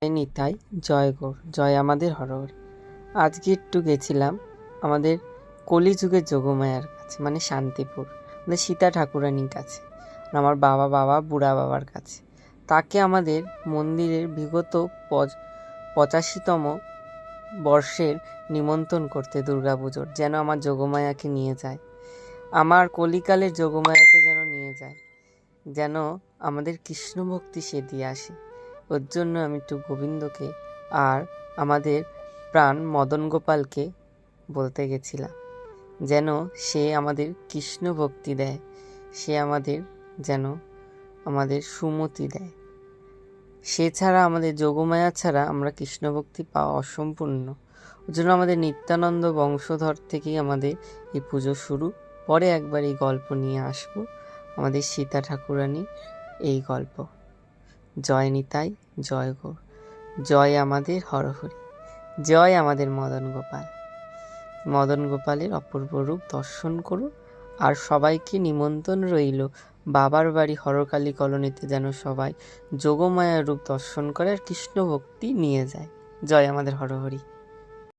জয় নিতাই, জয় গৌর, জয় আমাদের হরহর। আজকে একটু গেছিলাম আমাদের কলিযুগের যোগমায়ার কাছে, মানে শান্তিপুর, আমাদের সীতা ঠাকুরানীর কাছে, আমার বুড়া বাবার কাছে। তাকে আমাদের মন্দিরের বিগত 85তম বর্ষের নিমন্ত্রণ করতে দুর্গাপুজোর, যেন আমার যোগমায়াকে নিয়ে যায়, আমার কলিকালের যোগমায়াকে যেন নিয়ে যায়, যেন আমাদের কৃষ্ণ ভক্তি সে দিয়ে আসে। ওর জন্য আমি একটু গোবিন্দকে আর আমাদের প্রাণ মদন গোপালকে বলতে গেছিলাম, যেন সে আমাদের কৃষ্ণ ভক্তি দেয়, সে আমাদের যেন আমাদের সুমতি দেয়। সে ছাড়া, আমাদের যোগমায়া ছাড়া আমরা কৃষ্ণ ভক্তি পাওয়া অসম্পূর্ণ। ওর জন্য আমাদের নিত্যানন্দ বংশধর থেকেই আমাদের এই পুজো শুরু। পরে একবার এই গল্প নিয়ে আসবো, আমাদের সীতা ঠাকুরানী এই গল্প। জয় নিতাই, জয় গৌর, জয় আমাদের হরহরি, জয় আমাদের মদন গোপাল। মদন গোপালের অপূর্ব রূপ দর্শন করুন। আর সবাইকে নিমন্ত্রণ রইল বাবার বাড়ি হরকালী কলোনিতে, যেন সবাই যোগমায়ার রূপ দর্শন করে আর কৃষ্ণ ভক্তি নিয়ে যায়। জয় আমাদের হরহরি।